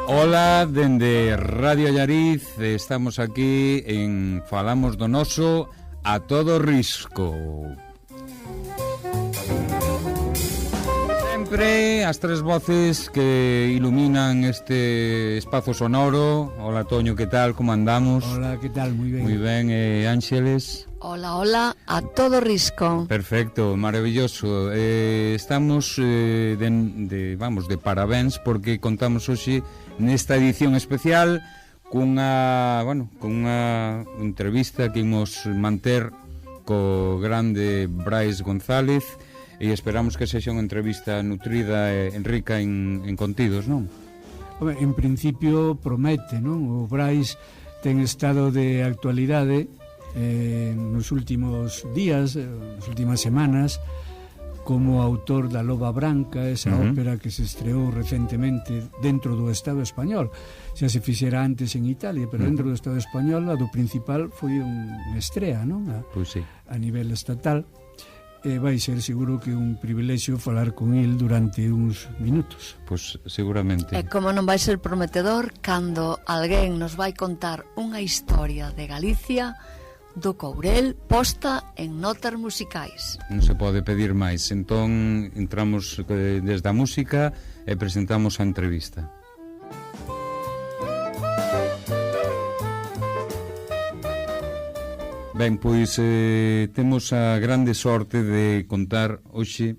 Ola, dende Radio Allariz, estamos aquí en Falamos do Noso a todo risco. Sempre as tres voces que iluminan este espazo sonoro. Hola, Toño, que tal? Como andamos? Hola, que tal? Moi ben. Moi ben, Ángeles? Hola, hola, a todo risco. Perfecto, maravilloso. Estamos de parabéns porque contamos hoxe nesta edición especial cunha entrevista que imos manter co grande Brais González e esperamos que sexa unha entrevista nutrida e rica en contidos, non? En principio promete, non? O Brais ten estado de actualidade nos últimos días, nas últimas semanas, como autor da Loba Branca, esa ópera que se estreou recentemente dentro do Estado español. Xa se fixera antes en Italia, pero dentro do Estado español a do principal foi unha estrea, non? Pois sí. A nivel estatal. Vai ser seguro que un privilexio falar con el durante uns minutos. Pois seguramente. E como non vai ser prometedor cando alguén nos vai contar unha historia de Galicia do Courel posta en notas musicais. Non se pode pedir máis. Entón entramos desde a música e presentamos a entrevista. Ben, pois temos a grande sorte de contar hoxe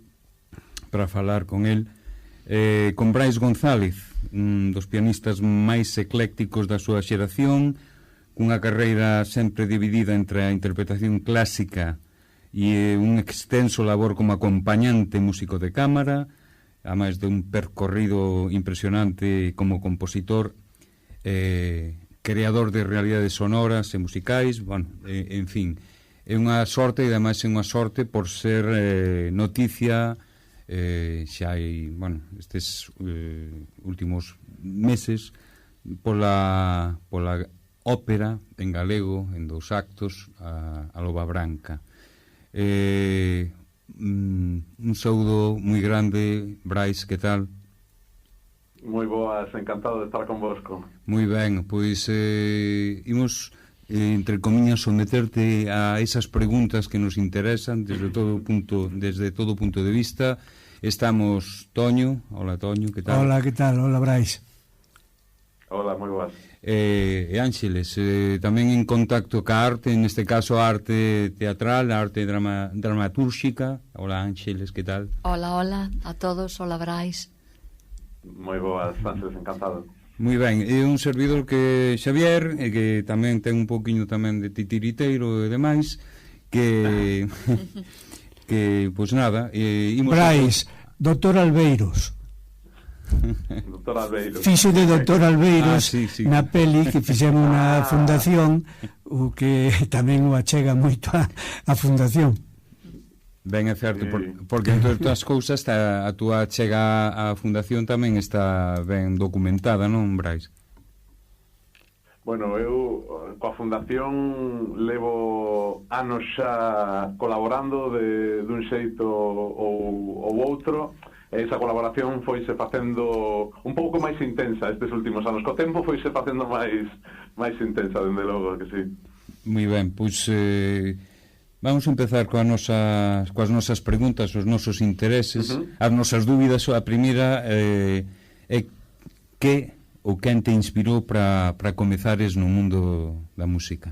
para falar con el con Brais González, un dos pianistas máis eclécticos da súa xeración, cunha carreira sempre dividida entre a interpretación clásica e un extenso labor como acompañante músico de cámara, a máis de un percorrido impresionante como compositor, creador de realidades sonoras e musicais, bueno, en fin, é unha sorte e ademais é unha sorte por ser noticia xa hai, bueno, estes últimos meses pola ópera en galego, en 2 actos, a Loba Branca. Un saúdo moi grande, Brais, que tal? Moi boas, encantado de estar convosco. Moi ben, pois imos, entre comillas, someterte a esas preguntas que nos interesan desde todo punto de vista. Estamos Toño. Hola, Toño, que tal? Hola, que tal? Hola, Brais. Hola, moi boas. E Ángeles, tamén en contacto ca arte, neste caso a arte teatral, a arte dramatúrxica. Hola, Ángeles, que tal? Hola, hola a todos, hola, Brais. Moi boas, Ángeles, encantado. Moi ben, é un servidor que Xavier, e que tamén ten un poquinho tamén de titiriteiro e demais, que pois nada, Brais, Doctor Albeiros. Doctor Albeiros. Fixo de Doctor Albeiros sí. na peli que fixemos na fundación, o que tamén o achega moito a fundación. Ben, é certo, porque entre outras cousas a túa chega á fundación tamén está ben documentada, non, Brais? Bueno, eu coa fundación levo anos xa colaborando dun xeito ou outro. Esa colaboración foise facendo un pouco máis intensa estes últimos anos. Co tempo foise facendo máis intensa, dende logo que sí. Moi ben, pois vamos a empezar coas nosas preguntas, os nosos intereses, as nosas dúbidas. A primeira é que ou quen te inspirou para comezares no mundo da música?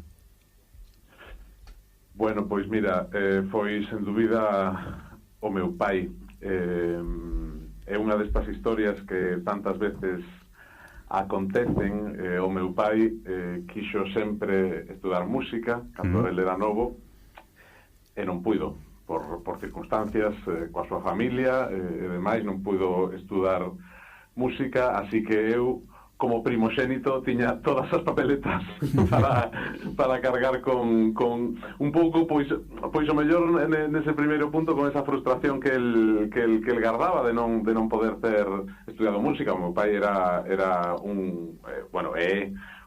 Bueno, pois mira, foi sen dúbida o meu pai. É unha destas historias que tantas veces acontecen. O meu pai quixo sempre estudar música cando ele era novo e non puido por circunstancias coa súa familia e demais, non puido estudar música, así que eu como primoxénito tiña todas as papeletas para cargar con un pouco, pois o mellor nese primeiro punto con esa frustración que el gardaba de non poder ter estudiado música. O meu pai era un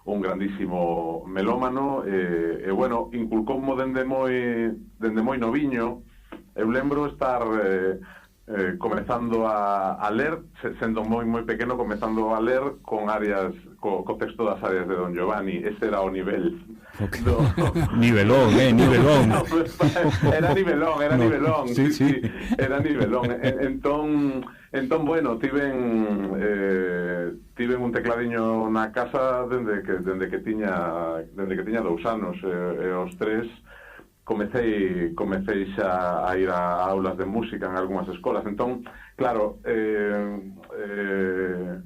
un grandísimo melómano e bueno, inculcoumo dende moi noviño. Eu lembro estar comezando a ler, sendo moi pequeno, comezando a ler con áreas, co texto das áreas de Don Giovanni. Ese era o nivel. Okay. Nivelón, nivelón. No, era nivelón. Sí, era nivelón. Entón, bueno, tiven un tecladiño na casa dende que tiña 2 anos, e os 3 comecei xa a ir a aulas de música en algunhas escolas. Entón, claro,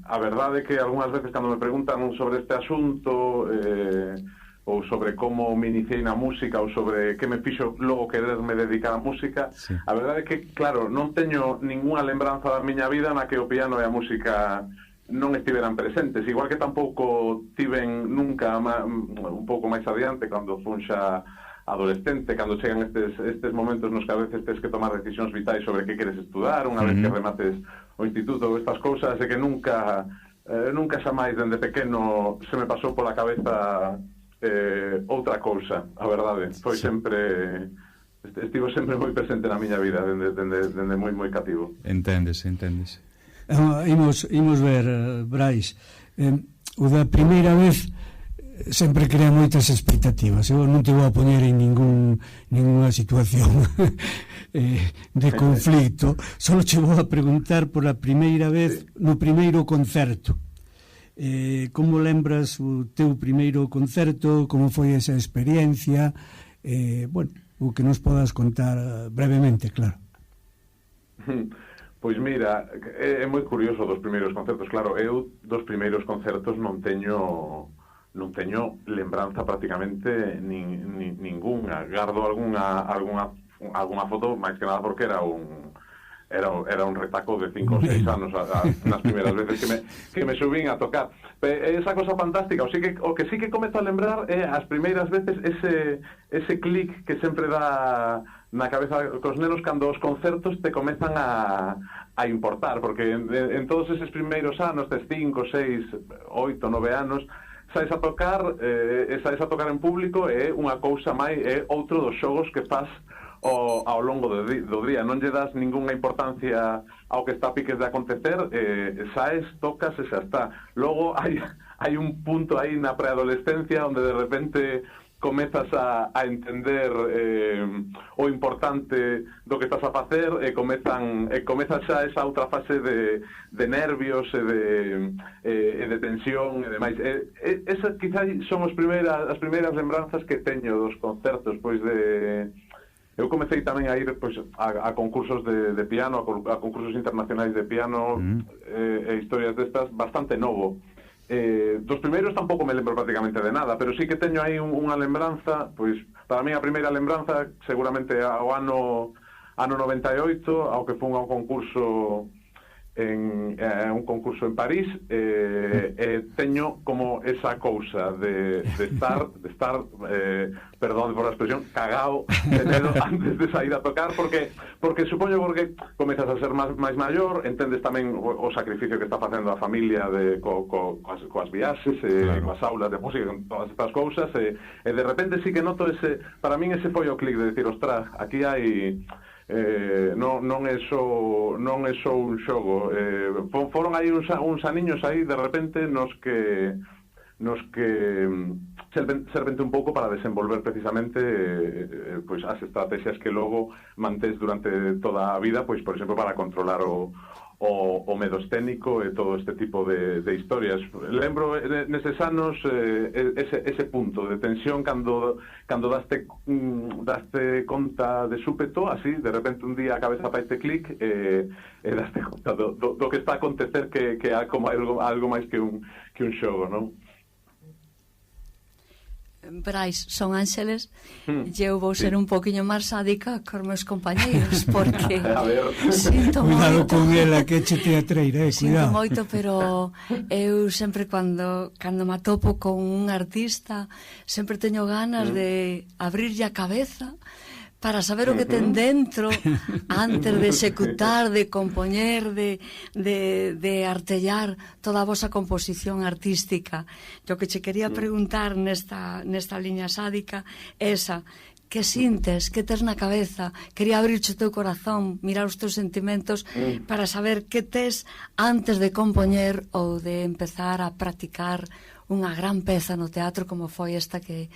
a verdade é que algunhas veces cando me preguntan sobre este asunto, ou sobre como me iniciei na música, ou sobre que me fixo logo quererme dedicar á música, sí. A verdade é que, claro, non teño ninguna lembranza da miña vida na que o piano e a música non estiveran presentes, igual que tampouco tiven nunca un pouco máis adiante, cando fun xa adolescente, cando chegan estes momentos nos que a veces tens que tomar decisións vitais sobre que queres estudar, unha vez que remates o instituto ou estas cousas, e que nunca xa máis dende pequeno se me pasou pola cabeza outra cousa, a verdade. Foi sempre... Estivo sempre moi presente na miña vida, dende moi cativo. Enténdese. Imos ver, Brais, o da primeira vez sempre crea moitas expectativas. Eu non te vou a poñer en ninguna situación de conflito, só te vou a preguntar por a primeira vez no primeiro concerto. Como lembras o teu primeiro concerto, como foi esa experiencia? Bueno, o que nos podas contar brevemente, claro. Pois mira, é moi curioso dos primeiros concertos. Claro, eu dos primeiros concertos non teño lembranza prácticamente ningunha. Gardo algunha foto, máis que nada porque era un retaco de 5 ou 6 anos nas primeiras veces que me subín a tocar. Esa cosa fantástica, o que sí que comezo a lembrar é as primeiras veces ese clic que sempre dá na cabeza cos nenos cando os concertos te comezan a importar, porque en todos eses primeiros anos, tes 5, 6, 8, 9 anos, saes a tocar en público, é unha cousa máis, é outro dos xogos que faz ao longo do día. Non lle das ningunha importancia ao que está a piques de acontecer, saes, tocas e xa está. Logo hai un punto aí na preadolescencia onde de repente comezas a entender o importante do que estás a facer, e comezas xa esa outra fase de nervios e de tensión e demais. Esas quizá son as primeiras lembranzas que teño dos concertos. Pois eu comecei tamén a ir a concursos de piano, a concursos internacionais de piano, e historias destas bastante novo. Dos primeiros tampouco me lembro prácticamente de nada, pero sí que teño aí unha lembranza. Pois para mí a primeira lembranza seguramente ao ano 98, ao que fun a un concurso en París, teño como esa cousa de estar perdón por a expresión, cagao de medo antes de sair a tocar, porque supoño porque comezas a ser máis maior, entendes tamén o sacrificio que está facendo a familia coas viaxes, claro, coas aulas de música, con todas estas cousas, e de repente sí que noto para min ese foi o clic de decir, ostras, aquí hai... non é só un xogo. Foron aí uns aniños aí de repente nos que servente un pouco para desenvolver precisamente pois as estrategias que logo mantés durante toda a vida, pois por exemplo para controlar o medo escénico e todo este tipo de historias. Lembro neses anos ese punto de tensión cando daste conta de súpeto, así, de repente un día a cabeza para este clic, e daste conta do que está a acontecer, que é como algo máis que un xogo, non? Brais, son Ángeles, e eu vou ser un poquinho máis sádica cos meus compañeiros, porque sinto cuidado moito, con ela, que che teatreira, sinto cuidado. moito, pero eu sempre cando me atopo con un artista sempre teño ganas de abrirlle a cabeza para saber o que ten dentro antes de executar, de compoñer, de artellar toda a vosa composición artística. O que che quería preguntar nesta liña sádica é esa: que sintes, que tes na cabeza? Quería abrirche o teu corazón, mirar os teus sentimentos para saber que tes antes de compoñer ou de empezar a practicar unha gran peza no teatro como foi esta que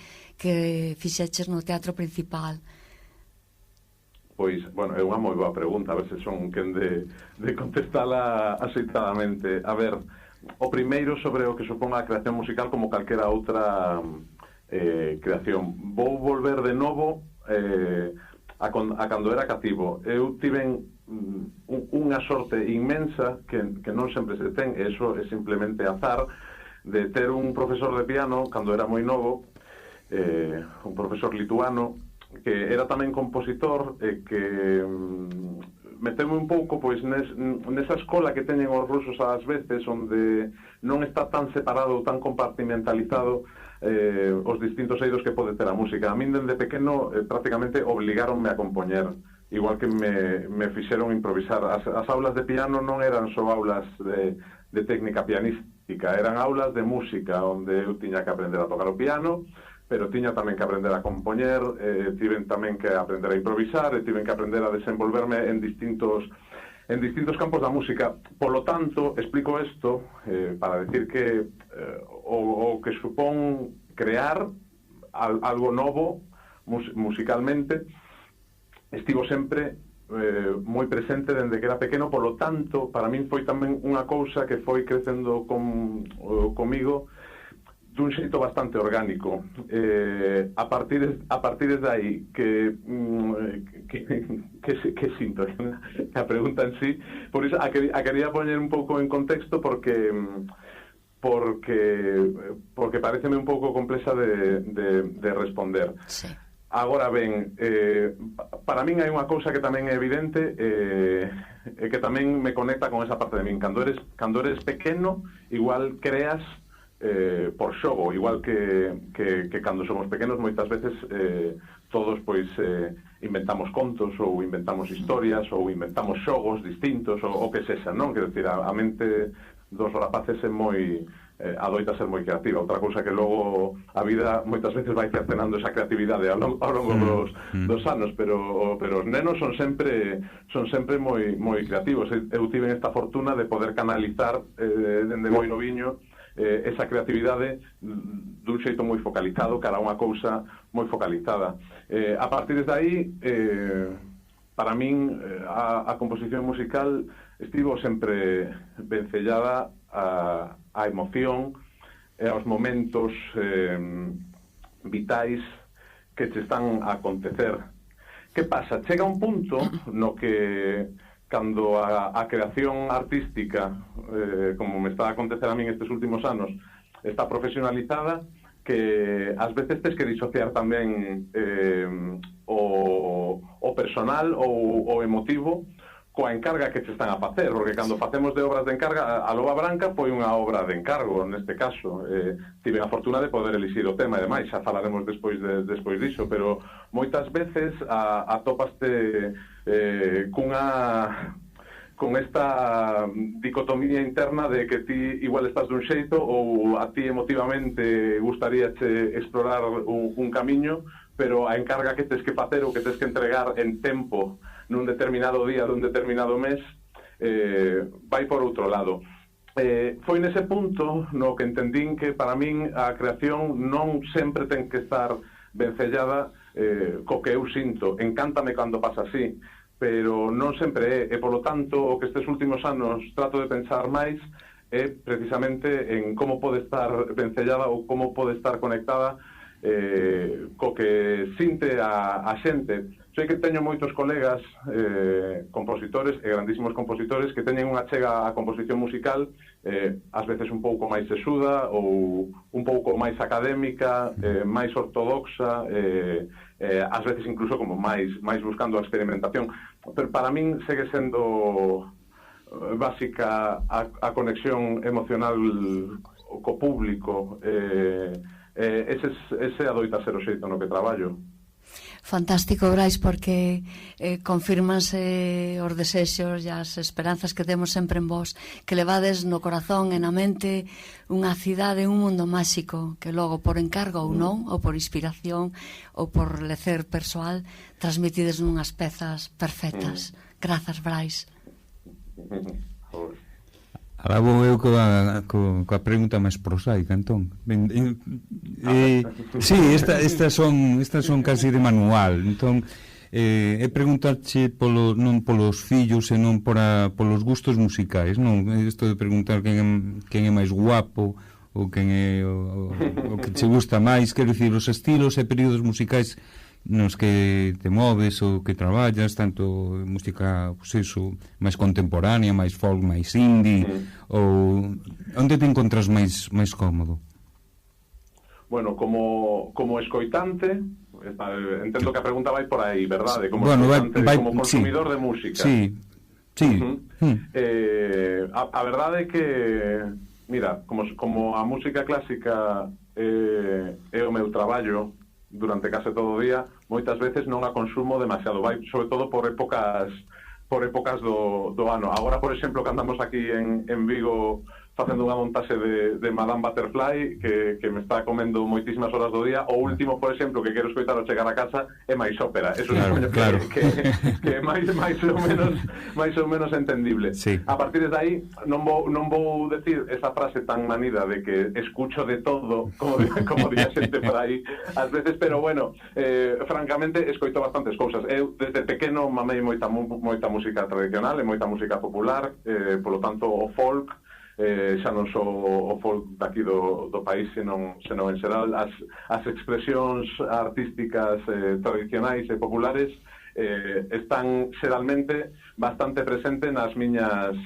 fixeches no Teatro Principal. Pois, bueno, é unha moi boa pregunta, a ver se son quen de contestala axeitadamente. A ver, o primeiro sobre o que supón a creación musical como calquera outra creación. Vou volver de novo a cando era cativo. Eu tiven unha sorte inmensa que non sempre se ten, e iso é simplemente azar, de ter un profesor de piano cando era moi novo, un profesor lituano que era tamén compositor e que meteme un pouco pois nesa escola que teñen os rusos ás veces, onde non está tan separado, tan compartimentalizado os distintos eidos que pode ter a música. A min dende pequeno prácticamente obligaronme a compoñer, igual que me fixeron improvisar. As aulas de piano non eran só aulas de técnica pianística, eran aulas de música, onde eu tiña que aprender a tocar o piano, pero tiña tamén que aprender a compoñer, tiven tamén que aprender a improvisar, e tiven que aprender a desenvolverme en distintos campos da música. Polo tanto, explico isto para decir que o que supón crear algo novo musicalmente estivo sempre moi presente dende que era pequeno. Polo tanto, para min foi tamén unha cousa que foi crecendo comigo dun xeito bastante orgánico. A partir de aí que sinto a pregunta en sí, por iso a quería poñer un pouco en contexto porque pareceme un pouco complexa de responder. Sí. Agora ben, para min hai unha cousa que tamén é evidente e que tamén me conecta con esa parte de min. Cando eres pequeno, igual creas por xogo, igual que cando somos pequenos moitas veces todos pois inventamos contos ou inventamos historias ou inventamos xogos distintos ou que sexa, non? Quero dicir, a mente dos rapaces é moi adoita ser moi creativa. Outra cousa que logo a vida moitas veces vai cercenando esa creatividade ao longo dos anos, pero os nenos son sempre moi creativos. Eu tive esta fortuna de poder canalizar dende moi noviño esa creatividade dun xeito moi focalizado cara a unha cousa moi focalizada. A partir de aí, para min, a composición musical estivo sempre vencellada a emoción e aos momentos vitais que che están a acontecer. Que pasa? Chega un punto no que cando a creación artística, como me está a acontecer a min estes últimos anos, está profesionalizada, que ás veces tes que disociar tamén o personal ou o emotivo coa encarga que se están a facer, porque cando facemos de obras de encarga, a Loba Branca foi unha obra de encargo, neste caso. Tive a fortuna de poder elixir o tema, e demais, xa falaremos despois diso, pero moitas veces atopaste con esta dicotomía interna de que ti igual estás dun xeito ou a ti emotivamente gustaríache explorar un camiño, pero a encarga que tes que facer ou que tes que entregar en tempo nun determinado día dun determinado mes vai por outro lado. Foi nese punto no que entendín que para min a creación non sempre ten que estar vencellada co que eu sinto. Encántame cando pasa así, pero non sempre é, e polo tanto o que estes últimos anos trato de pensar máis é precisamente en como pode estar vencellada ou como pode estar conectada co que sinte a xente. Sei que teño moitos colegas compositores e grandísimos compositores que teñen unha chega á composición musical ás veces un pouco máis sesuda ou un pouco máis académica, máis ortodoxa, ás veces incluso como máis buscando a experimentación. Pero para min segue sendo básica a conexión emocional co público. Ese adoita ser o xeito no que traballo. Fantástico, Brais, porque confirmanse os desexos e as esperanzas que temos sempre en vos, que levades no corazón e na mente unha cidade, un mundo máxico, que logo por encargo ou non, ou por inspiración, ou por lecer persoal, transmitides nunhas pezas perfectas. Grazas, Brais. Ahora vou eu coa pregunta máis prosaica, entón. Sí, estas son casi de manual. Entón, é preguntarche non polos fillos, senón polos gustos musicais, non? Isto de preguntar quen é máis guapo ou quen é o que che gusta máis, quero dicir, os estilos e períodos musicais nos que te moves ou que traballas, tanto música, pois iso, máis contemporánea, máis folk, máis indie, ou onde te encontras máis cómodo? Bueno, como escoitante, entendo que a pregunta vai por aí, verdade? Como escoitante, como consumidor de música. Sí. A verdade é que, mira, como a música clásica é o meu traballo durante case todo o día, moitas veces non a consumo demasiado, vai sobre todo por épocas do ano. Agora, por exemplo, que andamos aquí en Vigo facendo unha montaxe de Madame Butterfly que me está comendo moitísimas horas do día. O último, por exemplo, que quero escoitar ao chegar a casa é máis ópera. Eso claro. Que é máis ou menos entendible. Sí. A partir de aí non vou decir esa frase tan manida de que escucho de todo, como di a xente por aí ás veces, pero bueno, francamente escoito bastantes cousas. Eu desde pequeno mamei moita música tradicional e moita música popular, polo tanto o folk, xa non só o folk daqui do país, senón en xeral as expresións artísticas tradicionais e populares están xeralmente bastante presente nas miñas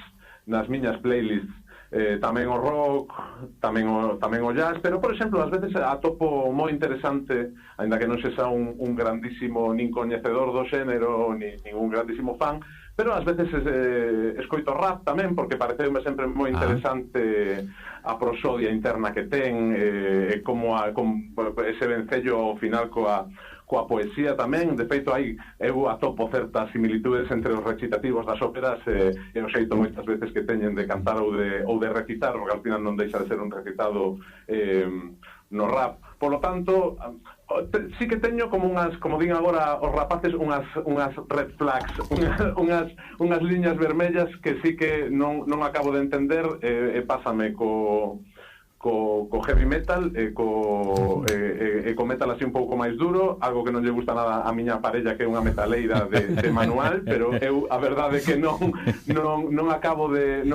playlists. Tamén o rock, tamén o jazz, pero por exemplo ás veces atopo moi interesante, aínda que non sexa un grandísimo nin coñecedor do xénero nin un grandísimo fan, pero ás veces escoito rap tamén, porque pareceume sempre moi interesante a prosodia interna que ten, como ese vencello ao final coa poesía tamén. De feito, eu atopo certas similitudes entre os recitativos das óperas e o xeito moitas veces que teñen de cantar ou de recitar, porque al final non deixa de ser un recitado no rap. Por lo tanto, sí que teño como din agora os rapaces, unhas red flags, unhas liñas vermellas que sí que non acabo de entender, e pásame co heavy metal e co metal así un pouco máis duro, algo que non lle gusta nada a miña parella, que é unha metaleira de manual, pero eu a verdade é que non acabo de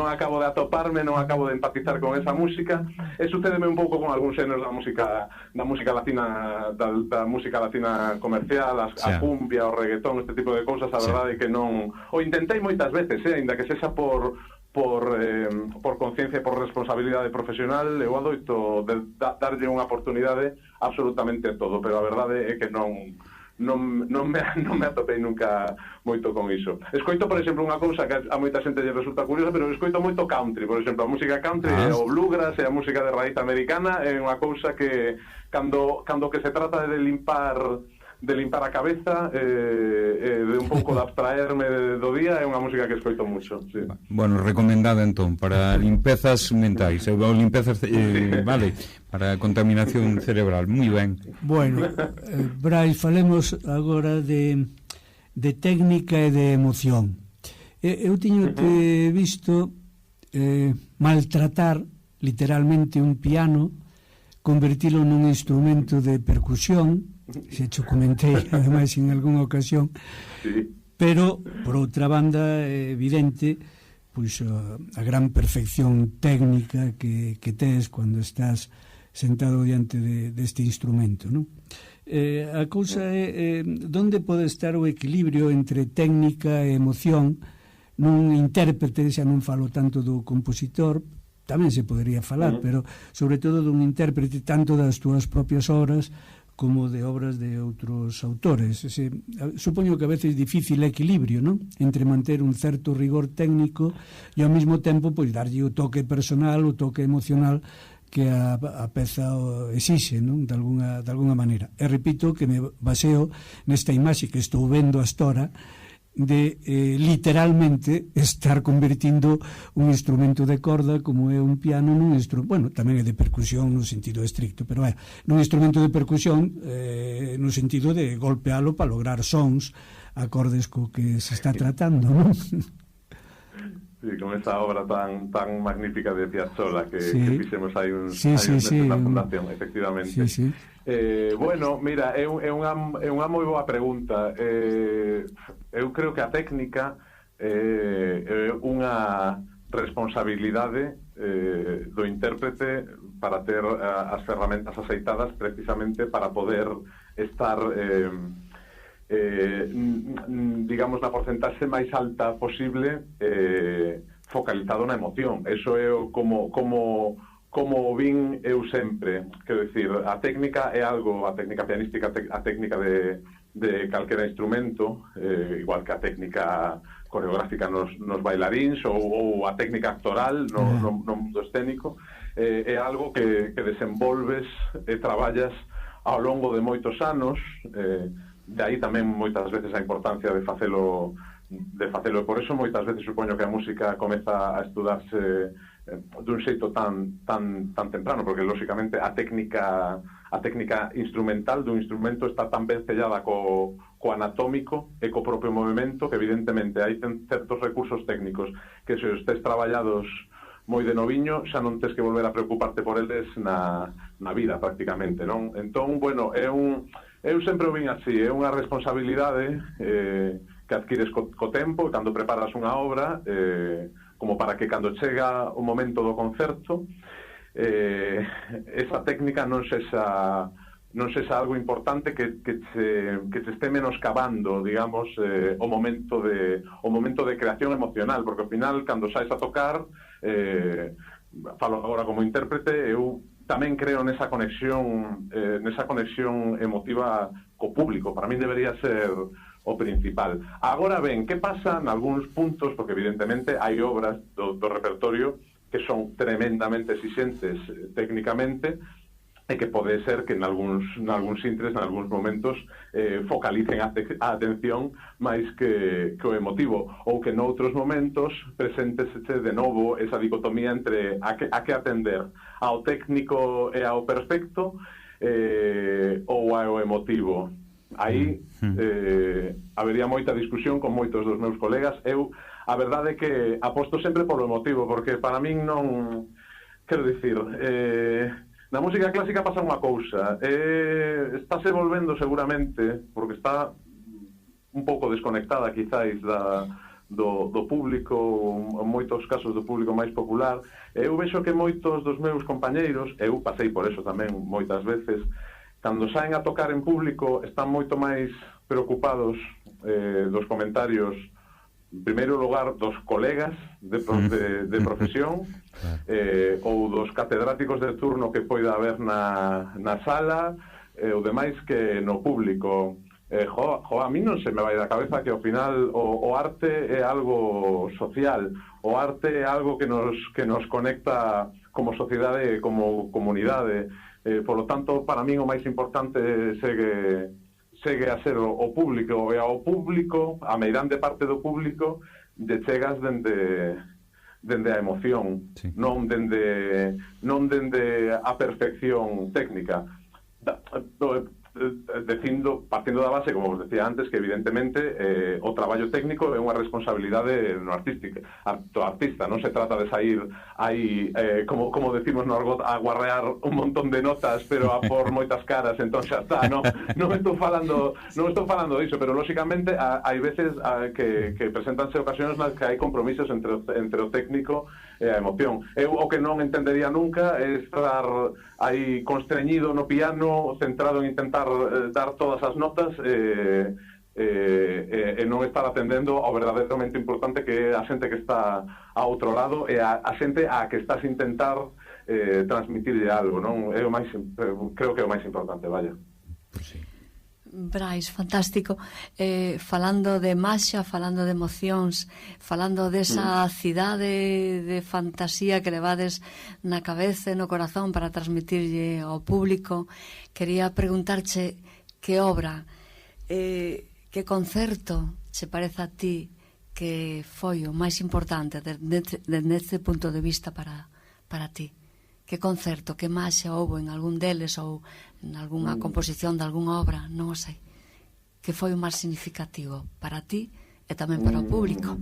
atoparme, non acabo de empatizar con esa música, e sucédeme un pouco con algúns xéneros da música latina, da música latina comercial, a cumbia, o reggaetón, este tipo de cousas. A verdade é que non o intentei moitas veces, aínda que sexa por conciencia e por responsabilidade profesional, eu adoito darlle unha oportunidade absolutamente a todo, pero a verdade é que non me atopei nunca moito con iso. Escoito, por exemplo, unha cousa que a moita xente lle resulta curiosa, pero escoito moito country, por exemplo, a música country, o bluegrass e a música de raíz americana é unha cousa que cando que se trata de limpar a cabeza, de un pouco de abstraerme do día, é unha música que escoito mucho, sí. Bueno, recomendada entón para limpezas mentais, ou limpezas vale, para contaminación cerebral. Moi ben. Bueno, Brais, falemos agora de técnica e de emoción. Eu tiño-te visto maltratar literalmente un piano, convertilo nun instrumento de percusión, se cho comentei ademais en algunha ocasión, sí. Pero por outra banda é evidente pois a gran perfección técnica que tes cando estás sentado diante deste instrumento, non? A cousa é onde pode estar o equilibrio entre técnica e emoción nun intérprete, xa non falo tanto do compositor, tamén se podería falar, pero sobre todo dun intérprete tanto das túas propias obras como de obras de outros autores. Supoño que a veces é difícil o equilibrio, non? Entre manter un certo rigor técnico e ao mesmo tempo pois darlle o toque personal, o toque emocional que a peza exixe, non? De alguna maneira. E repito que me baseo nesta imaxe que estou vendo hasta ahora de literalmente estar convertindo un instrumento de corda como é un piano nun instrumento, bueno, tamén é de percusión no sentido estricto, pero nun instrumento de percusión no sentido de golpealo para lograr sons acordes co que se está tratando, non? Sí, con esa obra tan magnífica de Piazzolla que fixemos aí un na fundación, efectivamente. Sí. Bueno, mira, é unha moi boa pregunta. Eu creo que a técnica é unha responsabilidade do intérprete para ter as ferramentas aceitadas precisamente para poder estar digamos na porcentaxe máis alta posible focalizado na emoción. Eso é como vin eu sempre, quero dicir, a técnica é algo, a técnica pianística, a técnica de calquera instrumento, igual que a técnica coreográfica nos bailarins ou a técnica actoral no mundo escénico, é algo que desenvolves e traballas ao longo de moitos anos. De aí tamén moitas veces a importancia de facelo, e por eso moitas veces supoño que a música comeza a estudarse dun xeito tan temprano, porque lóxicamente a técnica instrumental dun instrumento está tan ben sellada co anatómico e co propio movimento que evidentemente hai certos recursos técnicos que se os tes traballados moi de noviño xa non tes que volver a preocuparte por eles na vida prácticamente, non? Entón, bueno, eu sempre o vin así, é unha responsabilidade que adquires co tempo cando preparas unha obra, como para que cando chega o momento do concerto esa técnica non sexa algo importante que se este menoscabando, digamos, o momento de creación emocional, porque ao final cando saes a tocar, falo agora como intérprete, eu tamén creo nesa conexión emotiva co público. Para min debería ser o principal. Agora ben, que pasa nalgúns puntos, porque evidentemente hai obras do repertorio que son tremendamente exixentes técnicamente e que pode ser que nalgúns intres, nalgúns momentos focalicen a atención máis que o emotivo, ou que noutros momentos presentese de novo esa dicotomía entre a que atender ao técnico e ao perfecto ou ao emotivo. Aí habería moita discusión con moitos dos meus colegas. Eu, a verdade é que aposto sempre polo emotivo, porque para min non, quero dicir, na música clásica pasa unha cousa, estáse volvendo seguramente, porque está un pouco desconectada quizáis do público, en moitos casos do público máis popular. Eu vexo que moitos dos meus compañeiros, eu pasei por eso tamén moitas veces, cando saen a tocar en público están moito máis preocupados dos comentarios, en primeiro lugar, dos colegas de profesión, ou dos catedráticos de turno que poida haber na sala, o demais que no público. A mí non se me vai da cabeza que ao final o arte é algo social, o arte é algo que nos conecta como sociedade e como comunidade. Por lo tanto, para min o máis importante segue a ser o público, e ao público, a meirande parte do público, de chegas dende a emoción, sí. non dende a perfección técnica. Partindo da base, como vos decía antes, que evidentemente o traballo técnico é unha responsabilidade do artista, non se trata de sair aí, como decimos no argot, a guarrear un montón de notas, pero a por moitas caras, entón xa está, non estou falando diso, pero lóxicamente hai veces que presentanse ocasións nas que hai compromisos entre o técnico e a emoción. Eu o que non entendería nunca é estar aí constreñido no piano, centrado en intentar dar todas as notas e non estar atendendo ao verdadeiramente importante, que é a xente que está a outro lado e a xente a que estás intentar transmitirlle algo, non? Creo que é o máis importante, vaya. Sí. Brais, fantástico. Falando de maxia, falando de emocións, falando desa cidade de fantasía que levades na cabeza e no corazón para transmitirlle ao público, quería preguntarche que obra, que concerto se parece a ti que foi o máis importante desde este punto de vista para ti? Que concerto, que maxia houve en algún deles ou en algunha composición de algunha obra, non o sei, que foi o máis significativo para ti e tamén para o público?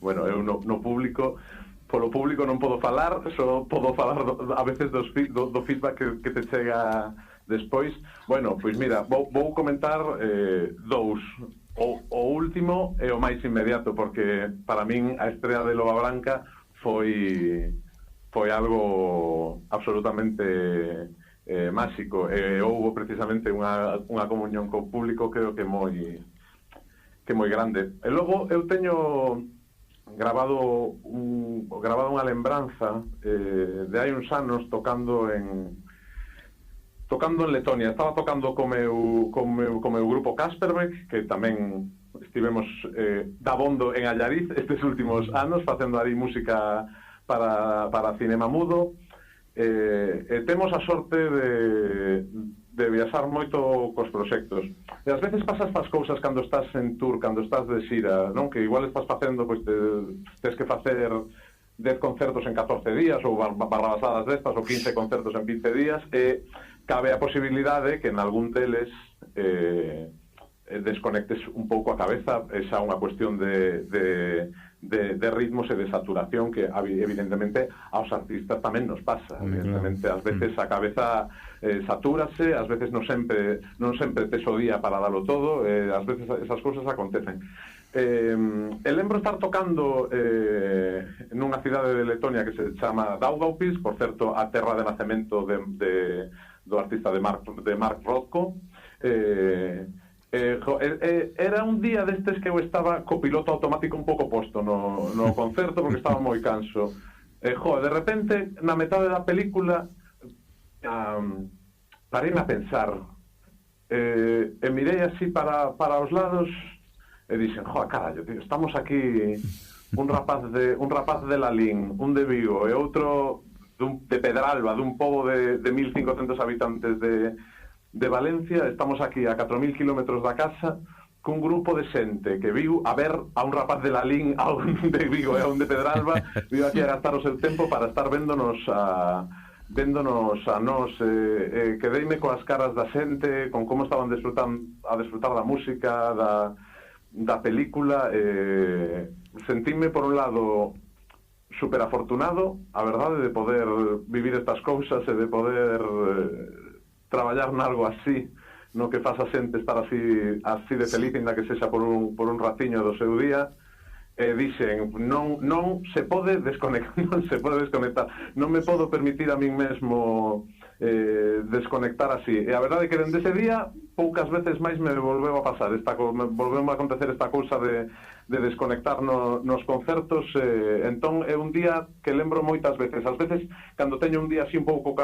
Bueno, eu no público, polo público non podo falar, só podo falar a veces do feedback que te chega despois. Bueno, pois mira, vou comentar dous. O último é o máis inmediato, porque para min a estrela de Loba Branca foi algo absolutamente máxico. Houve precisamente unha comunión co público, creo que moi grande. E logo eu teño grabado unha lembranza de hai uns anos tocando en Letonia. Estaba tocando co meu grupo Kasperbeck, que tamén estivemos dabondo en Allariz estes últimos anos facendo aí música para cinema mudo. Temos a sorte de viaxar moito cos proxectos. E ás veces pasas estas cousas cando estás en tour, cando estás de xira, non? Que igual estás facendo, pois tes que facer 10 concertos en 14 días ou barrabasadas destas, ou 15 concertos en 20 días, e cabe a posibilidade que en algún deles desconectes un pouco a cabeza. Esa é unha cuestión de ritmos e de saturación que evidentemente aos artistas tamén nos pasa. Evidentemente, ás veces a cabeza satúrase, ás veces non sempre tes o día para dalo todo, ás veces esas cousas acontecen. E lembro estar tocando nunha cidade de Letonia que se chama Daugavpils, por certo a terra de nacemento do artista de Mark Rothko. Era un día destes que eu estaba co piloto automático un pouco posto no concerto, porque estaba moi canso. De repente, na metade da película, parei a pensar, e mirei así para os lados e dixen, carallo, tío, estamos aquí un rapaz de Lalín, un de Vigo e outro de Pedralba, dun pobo de 1.500 habitantes de Valencia. Estamos aquí a 4.000 kilómetros da casa cun grupo de xente que viu a ver a un rapaz de Lalín, a un de Vigo e a un de Pedralba, viu aquí a gastar o seu tempo para estar véndonos a nós. Quedeime coas caras da xente, con como estaban a desfrutar da música, da película. Sentime por un lado super afortunado, a verdade, de poder vivir estas cousas e de poder traballar nalgo así, no que faz a xente estar así de feliz, ainda que sexa por un ratiño do seu día. Dixen, non se pode desconectar, non me podo permitir a min mesmo desconectar así. E a verdade é que dende ese día poucas veces máis me volveu a pasar volveu a acontecer esta cousa de desconectar nos concertos. Entón é un día que lembro moitas veces. Ás veces, cando teño un día así un pouco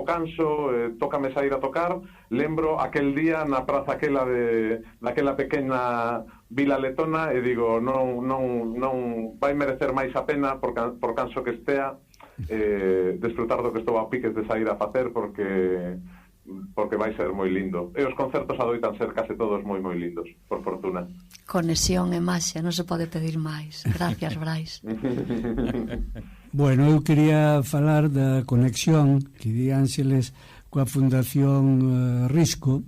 canso, tócame sair a tocar, lembro aquel día na praza daquela pequena vila letona e digo, non vai merecer máis a pena por canso que estea desfrutar do que estou a piques de sair a facer, porque vai ser moi lindo. E os concertos adoitan ser case todos moi lindos, por fortuna. Conexión e maxia, non se pode pedir máis. Gracias, Brais. Bueno, eu quería falar da conexión que di Ángeles coa Fundación Risco,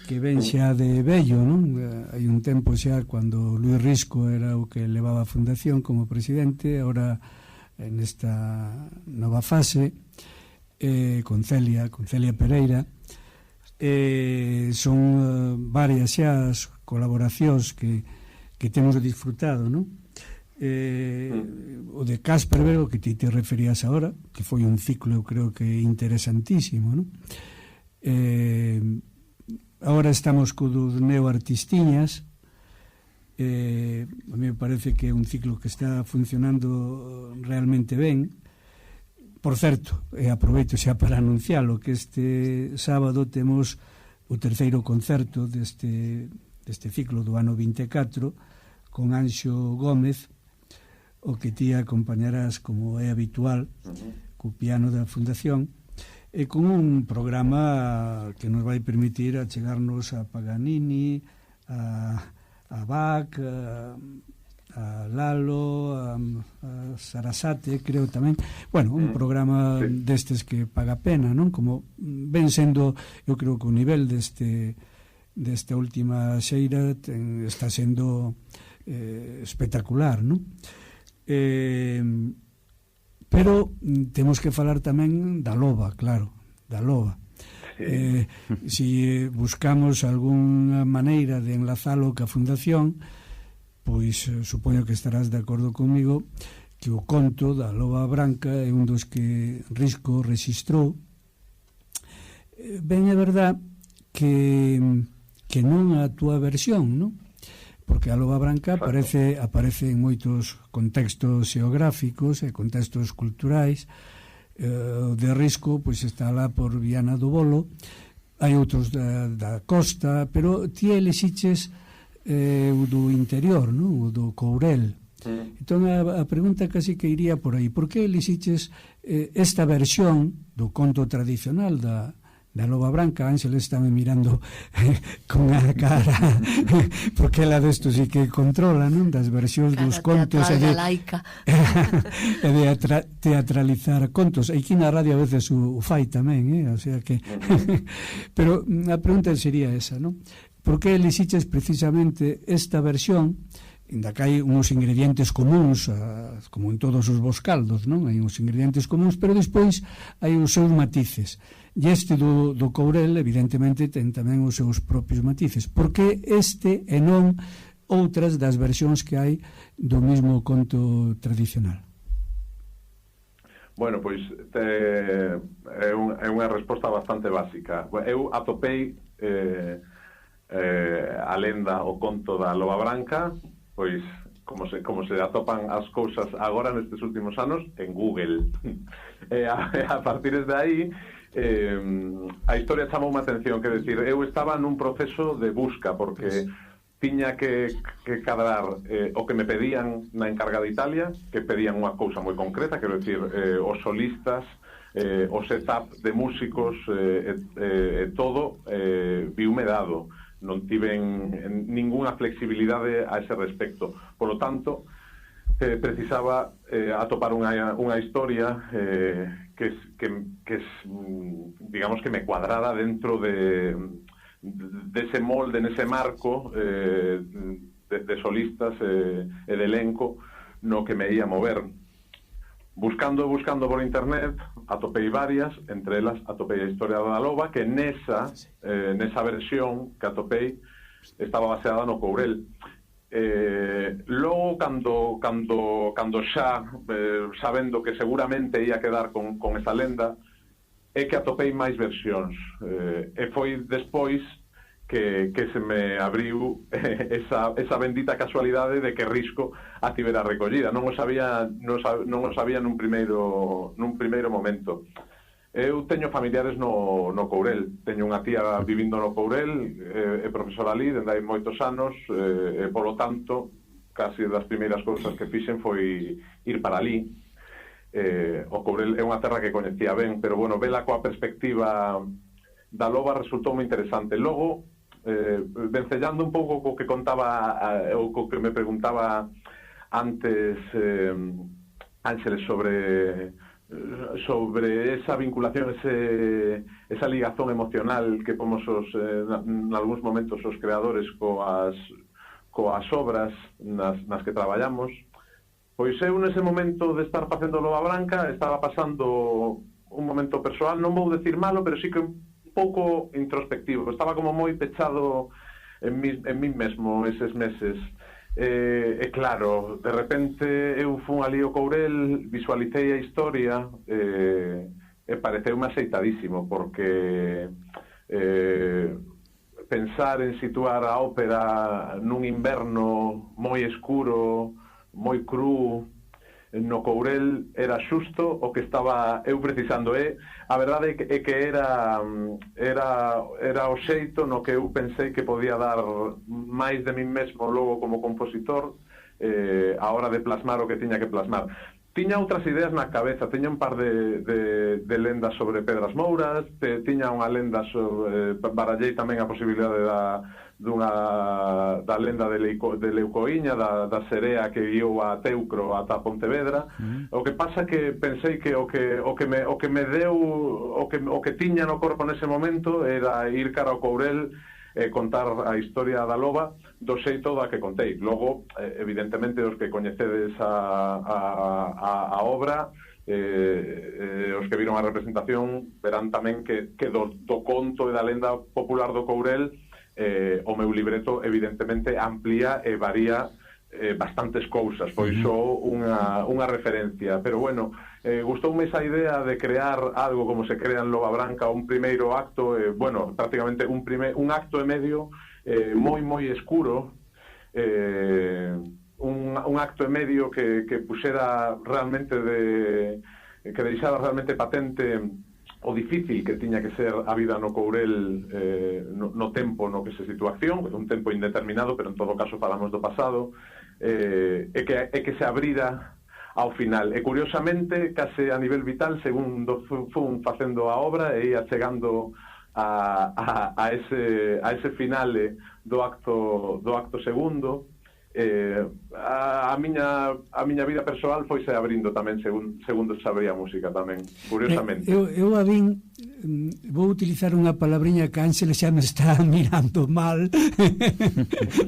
que ven xa de vello, non? Hai un tempo xa cando Luis Risco era o que levaba a Fundación como presidente, agora en esta nova fase, con Celia Pereira. Son varias xa as colaboracións que temos disfrutado, non? O de Kasperbeck, o que ti te referías agora, que foi un ciclo, eu creo que interesantísimo, non? Agora estamos co dos neoartistiñas. A mí me parece que é un ciclo que está funcionando realmente ben. Por certo, aproveito xa para anuncialo, que este sábado temos o terceiro concerto deste ciclo do ano 24 con Anxo Gómez, o que ti acompañarás como é habitual co piano da Fundación, e con un programa que nos vai permitir achegarnos a Paganini, a Bach, a Lalo, a Sarasate, creo tamén. Bueno, un programa destes que paga pena, non? Como ven sendo, eu creo que o nivel desta última xeira está sendo espectacular, non? Pero temos que falar tamén da loba, claro, da loba. Si buscamos algunha maneira de enlazalo ca Fundación, pois supoño que estarás de acordo comigo que o conto da Loba Branca é un dos que Risco rexistrou. Ben é verdad que non a túa versión, non? Porque a Loba Branca aparece en moitos contextos xeográficos e contextos culturais. De Risco pois está lá por Viana do Bolo, hai outros da costa, pero ti elixiches o do interior, non? O do Courel. Entón a pregunta casi que iría por aí: por que elixiches esta versión do conto tradicional da Loba Branca? Ángel está me mirando con a cara porque ela desto sí que controla, non? Das versións dos contos e de teatralizar contos. Aquí na radio a veces o fai tamén, o sea que pero a pregunta sería esa, non? Por que elixiches precisamente esta versión, ainda que hai uns ingredientes comuns, como en todos os bons caldos, non? Hai uns ingredientes comuns, pero despois hai os seus matices. E este do Courel, evidentemente, ten tamén os seus propios matices. Por que este e non outras das versións que hai do mesmo conto tradicional? Bueno, pois é unha resposta bastante básica. Eu atopei a lenda, o conto da Loba Branca, pois como se atopan as cousas agora nestes últimos anos en Google. A partir de aí a historia chamou unha atención, que decir, eu estaba nun proceso de busca porque tiña que cadrar o que me pedían na encarga de Italia, que pedían unha cousa moi concreta, quero decir, os solistas, o setup de músicos e todo viume dado. Non tiven ningunha flexibilidade a ese respecto. Por lo tanto, precisaba atopar unha historia que digamos que me cuadrara dentro dese molde, nese marco de solistas e de elenco no que me ia mover. Buscando por internet atopei varias, entre elas atopei a historia da Loba, que nesa versión que atopei estaba baseada no Courel. Logo, cando xa sabendo que seguramente ia quedar con esa lenda, é que atopei máis versións, e foi despois que se me abriu esa bendita casualidade de que Risco a tivera recollida. Non o sabía nun primeiro momento. Eu teño familiares no Courel, teño unha tía vivindo no Courel, é profesora ali dende hai moitos anos, e polo tanto casi das primeiras cousas que fixen foi ir para ali. O Courel é unha terra que coñecía ben, pero bueno, vela coa perspectiva da Loba resultou moi interesante. Logo, vencellando un pouco co que contaba ou co que me preguntaba antes Ángeles sobre esa vinculación, esa ligazón emocional que pomos en algúns momentos os creadores coas obras nas que traballamos, pois eu nese momento de estar facendo Loba Branca estaba pasando un momento persoal, non vou decir malo, pero sí que pouco introspectivo, estaba como moi pechado en mí mesmo eses meses, e claro, de repente eu fun ali ao Courel, visualicei a historia e pareceume aceitadísimo, porque pensar en situar a ópera nun inverno moi escuro, moi cru, no Courel era xusto o que estaba eu precisando. A verdade é que era o xeito no que eu pensei que podía dar máis de min mesmo logo como compositor a hora de plasmar o que tiña que plasmar. Tiña outras ideas na cabeza, tiña un par de lendas sobre Pedras Mouras, tiña unha lenda sobre, barallei tamén a posibilidade da lenda de Leucoiña, da serea que guiou a Teucro ata Pontevedra. O que pasa que pensei que o que me deu, o que tiña no corpo nese momento era ir cara ao Courel e contar a historia da loba do xeito da que contei. Logo, evidentemente, os que coñecedes a obra, os que viron a representación, verán tamén que do conto e da lenda popular do Courel, o meu libreto, evidentemente, amplía e varía bastantes cousas, pois só unha referencia, pero bueno, gustoume esa idea de crear algo como se crea en Loba Branca, un primeiro acto, bueno, prácticamente un acto e medio moi escuro, un acto e medio que puxera realmente que deixara realmente patente o difícil que tiña que ser a vida no Courel no tempo no que se sitúa a acción, un tempo indeterminado, pero en todo caso falamos do pasado, e que se abrira ao final. E curiosamente, case a nivel vital, segundo fun facendo a obra e ia chegando a ese finale do acto segundo, a miña vida persoal foise abrindo tamén segundo sabía a música tamén, curiosamente. Eu a vin, vou utilizar unha palabriña que Ángel xa me está mirando mal.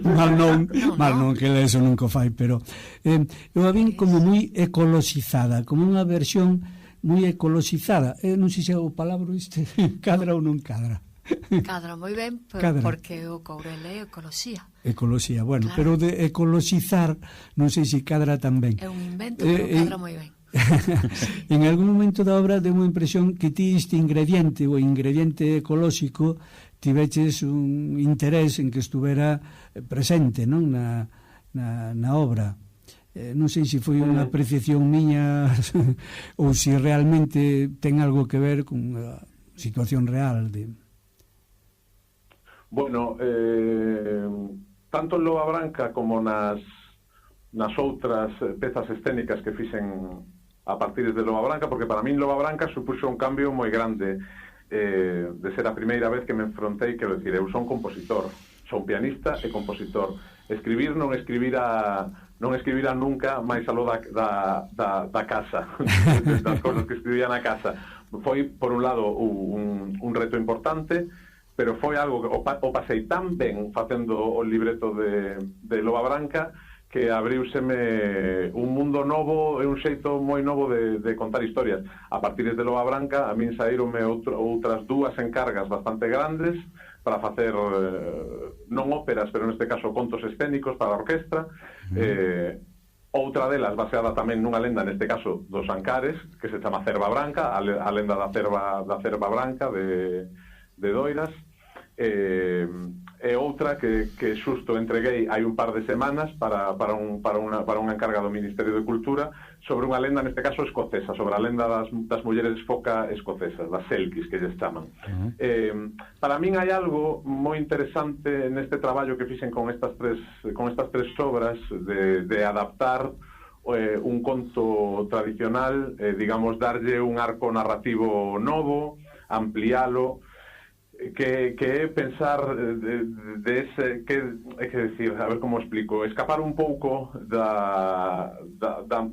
mal non, que eso nunca fai, pero eu a vin como moi ecoloxizada, como unha versión moi ecoloxizada. Non sei se o palabra cadra ou non cadra. Cadra moi ben, porque o Courel é ecoloxía. Ecoloxía, bueno, claro. Pero de ecoloxizar non sei se cadra tamén. É un invento, pero cadra moi ben. En algún momento da obra deu unha impresión que ti este ingrediente, o ingrediente ecolóxico, tiveches un interés en que estuvera presente, non, na obra. Non sei se foi unha apreciación miña ou se realmente ten algo que ver con a situación real de... Bueno, tanto en Loba Branca como nas outras pezas escénicas que fixen a partir de Loba Branca, porque para min Loba Branca supuxo un cambio moi grande, de ser a primeira vez que me enfrontei, quero dicir, eu son compositor, son pianista e compositor. Escribir non escribira nunca máis aló da casa, das cousas que escribía na casa. Foi, por un lado, un reto importante, pero foi algo que o pasei tan ben facendo o libreto de Loba Branca que abriuseme un mundo novo e un xeito moi novo de contar historias. A partir de Loba Branca, a min saíronme outras dúas encargas bastante grandes para facer non óperas, pero neste caso contos escénicos para a orquestra. Outra delas baseada tamén nunha lenda, neste caso dos Ancares, que se chama Cerva Branca, a lenda da Cerva Branca de Doiras. E outra que xusto entreguei hai un par de semanas para unha encarga do Ministerio de Cultura sobre unha lenda, neste caso escocesa, sobre a lenda das mulleres foca escocesas, das selkis que lles chaman. Para min hai algo moi interesante neste traballo que fixen con estas tres obras de adaptar un conto tradicional, digamos, darlle un arco narrativo novo, ampliálo, que é pensar de ese, que decir, a ver como explico, escapar un pouco da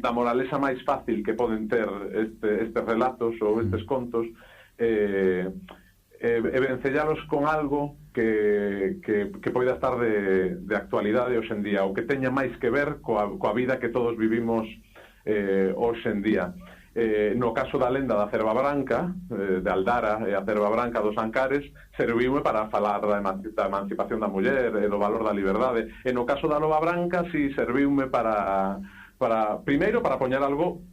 moraleza máis fácil que poden ter estes relatos ou estes contos, e vencellalos con algo que poida estar de actualidade hoxe en día, ou que teña máis que ver coa vida que todos vivimos hoxe en día. No caso da lenda da Cerva Branca, de Aldara e a Cerva Branca dos Ancares, serviume para falar da emancipación da muller e do valor da liberdade. E no caso da Loba Branca, si serviume primeiro para poñer algo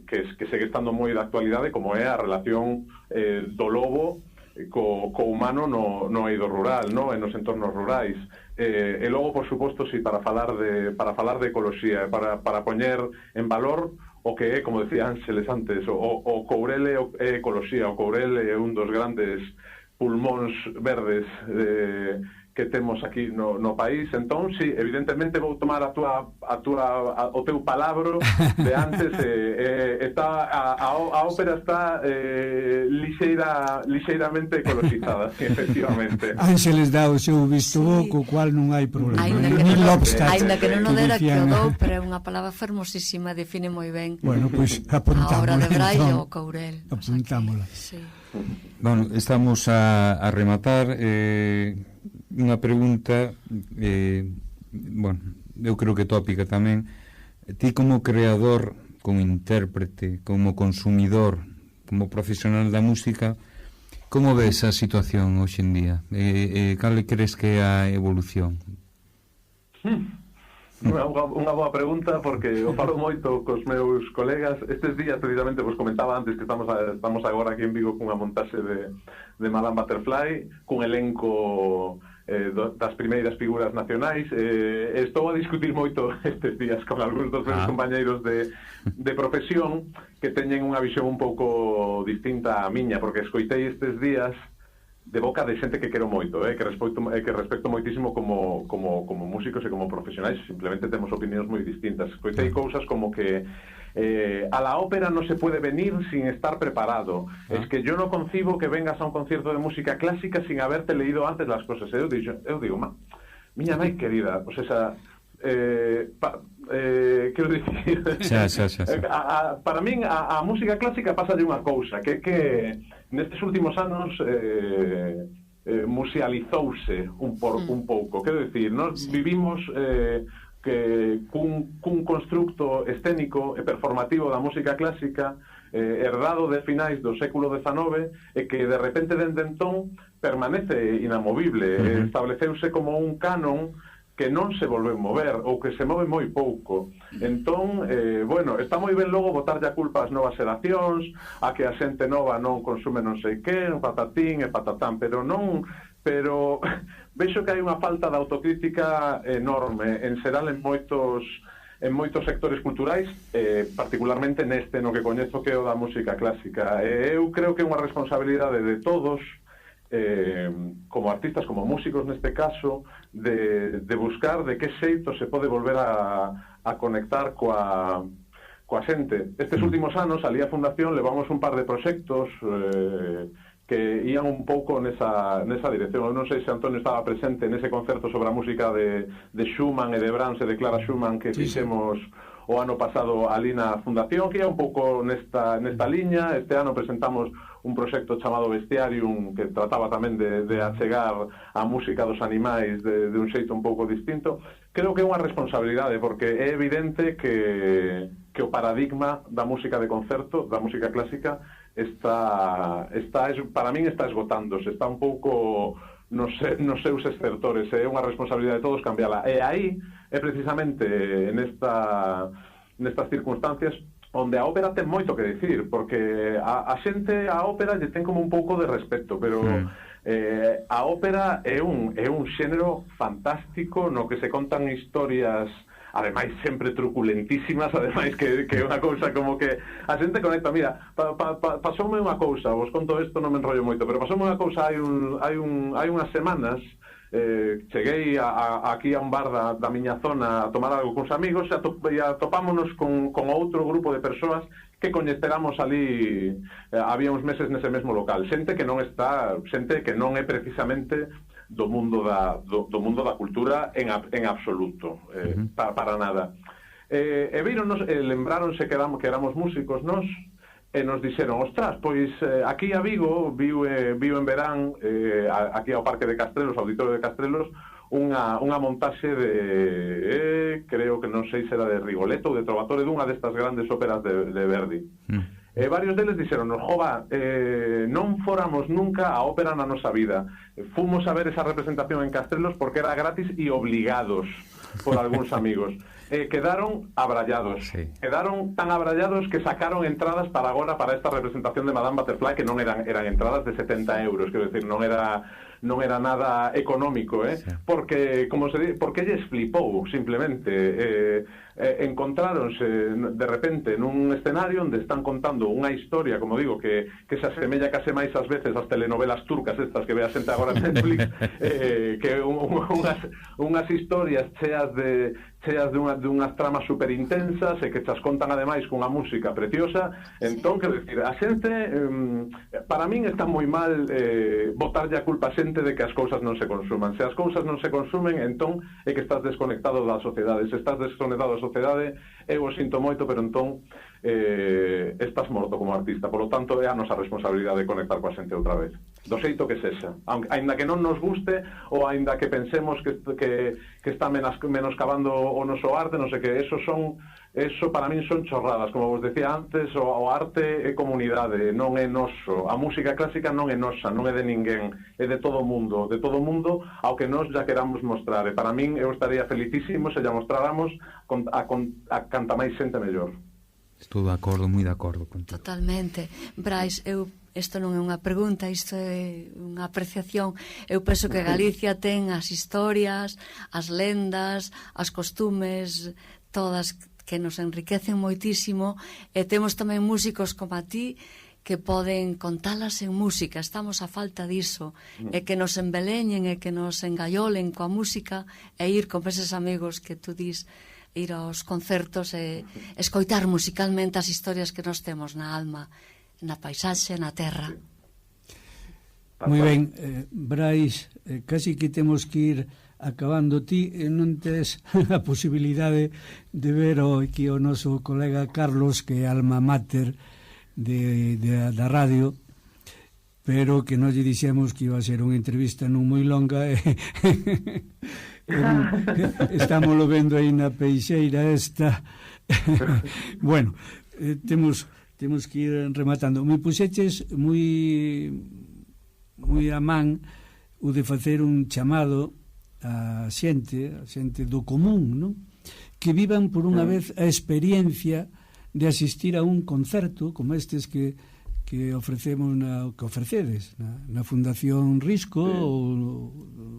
que segue estando moi de actualidade, como é a relación do lobo co humano no eido rural, no? E nos entornos rurais. E logo, por suposto, si para falar de ecoloxía, para poñer en valor o que é, como decía Ángeles antes, o Courel é ecoloxía, o Courel é un dos grandes pulmóns verdes que temos aquí no país. Entón, sí, evidentemente vou tomar o teu palabro de antes. A ópera está lixeiramente ecologizada, sí, efectivamente. Ángeles dá o seu visto bo, co cual non hai problema. Ainda que non o dera que o dou, pero é unha palabra fermosísima, define moi ben. Bueno, pois apuntámola. A obra de Braille o Courel. Apuntámola. Sí. Bueno, estamos a rematar. Unha pregunta, bueno, eu creo que tópica tamén. Ti como creador, como intérprete, como consumidor, como profesional da música, como ves a situación hoxe en día? Cal crees que é a evolución? Unha boa pregunta, porque eu falo moito cos meus colegas. Estes días, precisamente, vos comentaba antes que estamos agora aquí en Vigo cunha montaxe de Madame Butterfly, cun elenco das primeiras figuras nacionais. Estou a discutir moito estes días con algúns dos meus compañeiros de profesión que teñen unha visión un pouco distinta á miña, porque escoitei estes días de boca de xente que quero moito, que respecto moitísimo como músicos e como profesionais. Simplemente temos opinións moi distintas. Escoitei cousas como que a la ópera no se puede venir sin estar preparado. Es que yo no concibo que vengas a un concierto de música clásica sin haberte leído antes las cosas. Eu digo, miña nai querida, pues esa... quero dicir... Para min, a música clásica pasa de unha cousa, que nestes últimos anos musealizouse un pouco. Quero dicir, nós vivimos... que cun constructo escénico e performativo da música clásica herdado de finais do século XIX e que de repente dende entón permanece inamovible. Estableceuse como un canon que non se volve mover ou que se move moi pouco. Entón, bueno, está moi ben logo botarlle a culpa ás novas xeracións, a que a xente nova non consume non sei que, un patatín e patatán, pero vexo que hai unha falta de autocrítica enorme, en xeral en moitos sectores culturais, particularmente neste no que coñezo, que é o da música clásica. Eu creo que é unha responsabilidade de todos, como artistas, como músicos neste caso, de buscar de que xeito se pode volver a conectar coa xente. Estes últimos anos, alí a Fundación, levamos un par de proxectos que ían un pouco nesa dirección. Eu non sei se Antonio estaba presente nese concerto sobre a música de Schumann e de Brahms e de Clara Schumann que fixemos o ano pasado ali na Fundación, que ia un pouco nesta liña. Este ano presentamos un proxecto chamado Bestiarium, que trataba tamén de achegar a música dos animais de un xeito un pouco distinto. Creo que é unha responsabilidade, porque é evidente que o paradigma da música de concerto, da música clásica, para min está esgotándose, está un pouco nos seus excertores. É unha responsabilidade de todos cambiala. E aí é precisamente nestas circunstancias onde a ópera ten moito que dicir, porque a xente a ópera lle ten como un pouco de respeto, pero a ópera é un xénero fantástico no que se contan historias, ademais sempre truculentísimas, ademais que é unha cousa como que a xente conecta. Mira, pasoume unha cousa, vos conto isto, non me enrollo moito, pero pasoume unha cousa hai unhas semanas. Cheguei aquí a un bar da miña zona a tomar algo con os amigos e atopámonos con outro grupo de persoas que coñeceramos ali había uns meses nese mesmo local. Xente que non é precisamente do mundo da cultura en absoluto, para nada. E víronos, lembráronse que éramos músicos nós, e nos dixeron, ostras, pois aquí a Vigo viu en verán, aquí ao Parque de Castrelos, ao Auditorio de Castrelos, unha montaxe creo que non sei se era de Rigoletto ou de Trovatore, dunha destas grandes óperas de Verdi. varios deles dixeron, jova, non fóramos nunca a ópera na nosa vida. Fomos a ver esa representación en Castrelos porque era gratis e obligados por algúns amigos. Quedaron abrallados. Sí. Quedaron tan abrallados que sacaron entradas para agora para esta representación de Madame Butterfly, que non eran entradas de 70 euros, quero decir, non era nada económico, sí. Porque lles flipou, simplemente. Encontráronse de repente nun escenario onde están contando unha historia, como digo, que se asemella case máis ás veces as telenovelas turcas estas que ve a xente agora en Netflix, que unhas historias cheas de unhas tramas super intensas e que chas contan ademais cunha música preciosa. Entón, quero dicir, a xente para min está moi mal botarlle a culpa a xente de que as cousas non se consuman. Se as cousas non se consumen, entón é que estás desconectado da sociedade. Se estás desconectado da sociedade, eu o sinto moito, pero entón estás morto como artista. Por lo tanto, é a nosa responsabilidade de conectar coa xente outra vez, do xeito que sexa, aínda que non nos guste ou aínda que pensemos que está menoscabando o noso arte, non sei que, eso para min son chorradas. Como vos decía antes, o arte é comunidade, non é noso. A música clásica non é nosa, non é de ninguén, é de todo o mundo, ao que nós já queramos mostrar. E para min, eu estaría felicísimo se já mostráramos a canta máis xente mellor. Estou de acordo, moi de acordo contigo. Totalmente. Brais, isto non é unha pregunta, isto é unha apreciación. Eu penso que Galicia ten as historias, as lendas, as costumes, todas que nos enriquecen moitísimo, e temos tamén músicos como a ti que poden contalas en música. Estamos a falta diso, e que nos embeleñen e que nos engallolen coa música, e ir con eses amigos que tú dis, ir aos concertos e escoitar musicalmente as historias que nos temos na alma, na paisaxe, na terra. Moi ben, Brais, casi que temos que ir acabando. Ti non tes a posibilidade de ver aquí o noso colega Carlos, que é alma mater da radio, pero que non lle dixemos que iba a ser unha entrevista non moi longa. Estámoslo vendo aí na peixeira esta. Bueno, temos que ir rematando. Me puxeches moi a man o de facer un chamado a xente do común, non? Que vivan por unha vez a experiencia de asistir a un concerto como estes que ofrecemos que ofrecedes na Fundación Risco, ou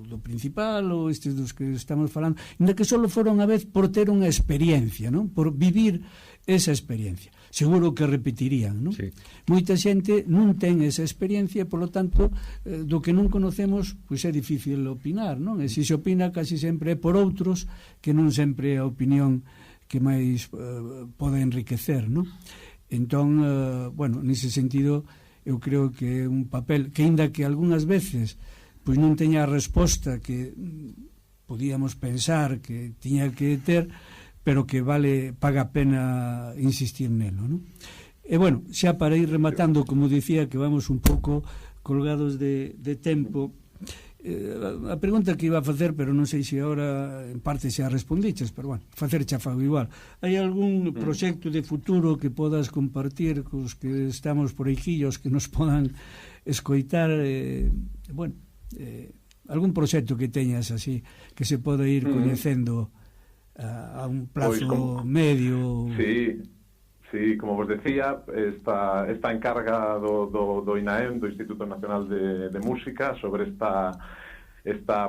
do principal, ou estes dos que estamos falando, ainda que só foron a vez por ter unha experiencia, non? Por vivir esa experiencia. Seguro que repetirían, non? Sí. Moita xente non ten esa experiencia, polo tanto, do que non conocemos, pois é difícil opinar, non? E se se opina casi sempre é por outros, que non sempre é a opinión que máis pode enriquecer, non? Entón, bueno, nese sentido, eu creo que é un papel que, aínda que algunhas veces pois non teña a resposta que podíamos pensar que tiña que ter, pero que paga a pena insistir nelo, non? E, bueno, xa para ir rematando, como dicía, que vamos un pouco colgados de tempo, a pregunta que iba a facer, pero non sei se agora en parte xa respondiches, pero bueno, facer xa fago igual. Hai algún proxecto de futuro que podas compartir cos que estamos por eiquillos, que nos podan escoitar, bueno, algún proxecto que teñas así, que se poda ir coñecendo a un plazo medio? Sí, como vos decía, está en carga do INAEM, do Instituto Nacional de Música, sobre esta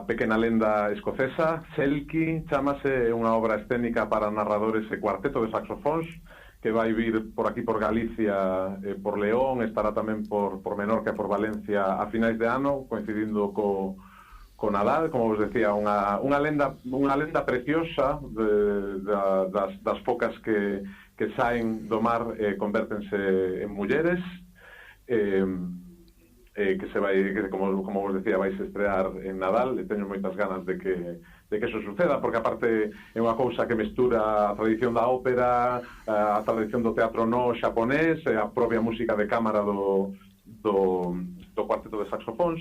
pequena lenda escocesa. Selkie chamase, unha obra escénica para narradores e cuarteto de saxofóns, que vai vir por aquí por Galicia, por León, estará tamén por Menorca e por Valencia a finais de ano, coincidindo co Nadal, como vos decía, unha lenda preciosa das focas que saen do mar e convértense en mulleres, que como vos decía, vais estrear en Nadal, e teño moitas ganas de que eso suceda, porque aparte é unha cousa que mestura a tradición da ópera, a tradición do teatro no xaponés, e a propia música de cámara do cuarteto de saxofóns.